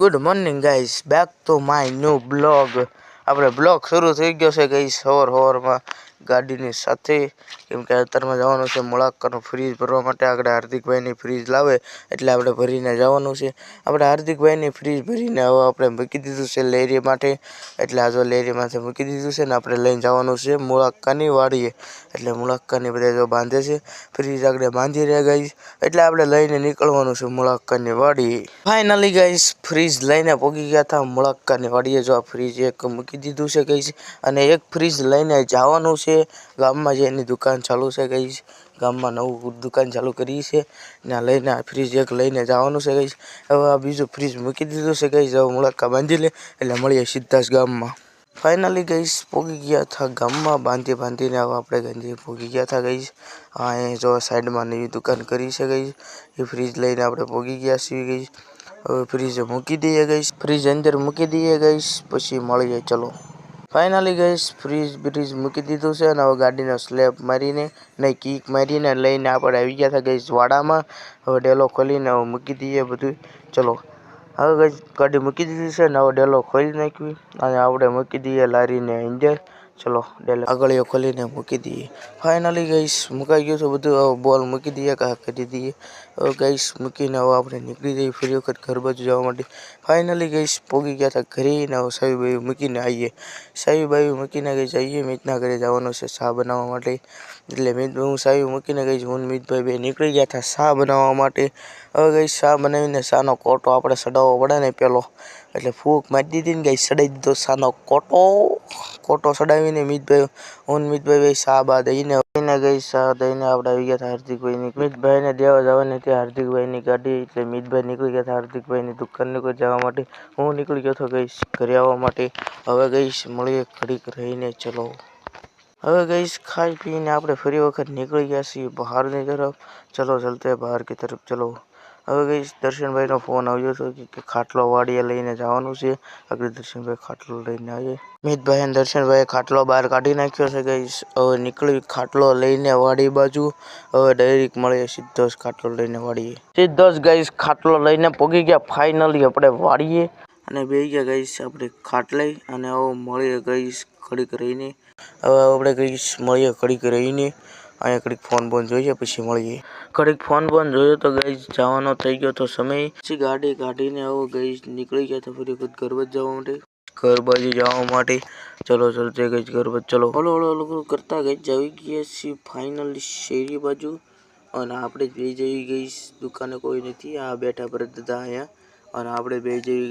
Good morning guys, back to my new blog. આપણે blog શરૂ થઈ ગયો છે ગાઈસ સવારમાં ગાડીની સાથે, કેમ કે અત્યારમાં જવાનું છે મુળાક્કાનું ફ્રીજ ભરવા માટે. આગળ હાર્દિકભાઈની ફ્રીજ લાવે એટલે આપણે ભરીને જવાનું છે. આપણે હાર્દિકભાઈની ફ્રીજ ભરીને હવે આપણે મૂકી દીધું છે લેરી માટે, એટલે આ જો લેરીમાંથી મૂકી દીધું છે ને આપણે લઈને જવાનું છે મુળાક્કાની વાડીએ. એટલે મુળાક્કાની બધા જો બાંધે છે, ફ્રીજ આગળ બાંધી રહ્યા ગાઈસ, એટલે આપણે લઈને નીકળવાનું છે મુળાક્કાની વાડી. ફાઇનલી ગાઈસ ફ્રીજ લઈને પહોંચી ગયા હતા મુળાક્કાની વાડીએ. જો આ ફ્રીજ એક મૂકી દીધું છે ગાઈસ, અને એક ફ્રીજ લઈને જવાનું છે ગામમાં, જે એની દુકાન ચાલુ છે ગાઈસ. ગામમાં નવું દુકાન ચાલુ કરી છે, ત્યાં લઈને આ ફ્રીજ એક લઈને જવાનું છે ગાઈસ. હવે આ બીજું ફ્રીજ મૂકી દીધું છે ગાઈસ. હવે મુળાક્કા બાંધી લે એટલે મળીએ સીધા જ ગામમાં. ફાઇનલી ગાઈસ પહોંચી ગયા હતા ગામમાં, બાંધીને હવે આપણે ગાંધી પહોંચી ગયા હતા ગાઈસ. હા, એ જો સાઈડમાં નવી દુકાન કરી છે ગાઈસ, એ ફ્રીજ લઈને આપણે પહોંચી ગયા છીએ ગાઈસ. હવે ફ્રીજ મૂકી દઈએ ગાઈસ, ફ્રીજ અંદર મૂકી દઈએ ગાઈસ, પછી મળીએ ચલો. ફાઇનલી ગાઈસ ફ્રીજ મૂકી દીધું છે, અને હવે ગાડીનો સ્લેબ મારીને નહીં કીક મારીને લઈને આપણે આવી ગયા હતા ગાઈસ વાડામાં. હવે ડેલો ખોલીને હવે મૂકી દઈએ બધું ચલો. હવે ગાઈસ ગાડી મૂકી દીધી છે ને હવે ડેલો ખોલી નાખ્યું, અને આપણે મૂકી દઈએ લારીને અંદર. ચલો ડેલો આગળીઓ ખોલીને મૂકી દઈએ. ફાઇનલી ગાઈસ મુકાઈ ગયું છે બધું. હવે બોલ મૂકી દઈએ, કાં કરી દઈએ. હવે ગાઈસ મૂકીને હવે આપણે નીકળી જઈએ ફરી વખત ઘર બાજુ જવા માટે. ફાઇનલી ગાઈસ પહોંચી ગયા હતા ઘરે, ને હવે સાવી બાવી મૂકીને આવીએ. સાવી બાવી મૂકીને ગઈ જઈએ મિતના ઘરે જવાનું છે ચા બનાવવા માટે. એટલે હું સાવી મૂકીને ગઈ, હું મિતભાઈ બે નીકળી ગયા હતા ચા બનાવવા માટે. હવે ગાઈસ ચા બનાવીને ચાનો કોટો આપણે ચડાવવો પડે ને પેલો, એટલે ફૂંક મારી દીધી ને ગાઈસ ચડાવી દીધો ચાનો કોટો ચડાવીને મિતભાઈ ચા બા દઈને ગઈ ચા દઈને આપણે આવી ગયા હતા હાર્દિકભાઈની. મિતભાઈને દેવા જવાની હતી હાર્દિકભાઈની ગાડી, એટલે મિતભાઈ નીકળી ગયા હતા હાર્દિકભાઈની દુકાન જવા માટે. હું નીકળી ગયો હતો ગઈશ ઘરે આવવા માટે. હવે ગઈશ મળીએ ઘડીક રહીને ચલો. હવે ગઈશ ખાઈ પીને આપણે ફરી વખત નીકળી ગયા છીએ બહારની તરફ. ચલો ચલતે બહાર की तरफ ચલો. હવે ગઈશ દર્શનભાઈનો ફોન આવ્યો હતો કે ખાટલો વાડીએ લઈને જવાનું છે. આગળ દર્શનભાઈ ખાટલો લઈને આવીએ. મિતભાઈ અને દર્શનભાઈ ખાટલો બહાર કાઢી નાખ્યો છે ગઈશ. હવે નીકળી ખાટલો લઈને વાડી બાજુ. હવે ડાયરેક્ટ મળીએ સીધો જ ખાટલો લઈને વાડીએ. સીધો જ ગઈશ ખાટલો લઈને પહોંચી ગયા ફાઇનલી આપણે વાડીએ, અને બે ગયા ગઈશ આપણે ખાટલે. અને હવે મળીએ ગઈશ ઘડીક રહીને. હવે આપણે ગઈશ મળીએ ઘડીક રહીને. અહીંયા ઘડીક ફોન બોન જોઈએ પછી મળીએ. ઘડીક ફોન બોન જોયો તો ગઈશ જવાનો થઈ ગયો તો સમય. પછી ગાડી કાઢીને હવે ગઈશ નીકળી ગયા તો ફરી વખત ઘર બાજુ જવા માટે. ઘર બાજુ જવા માટે ચલો ચલતે ગઈશ ઘર બાજુ ચલો. હલો કરતા ગઈશ આવી ગયા છીએ ફાઇનલી શેરી બાજુ. અને આપણે બે જઈ ગઈશ દુકાને કોઈ નથી, આ બેઠા પર દાદા અહીંયા, અને આપણે બે જઈ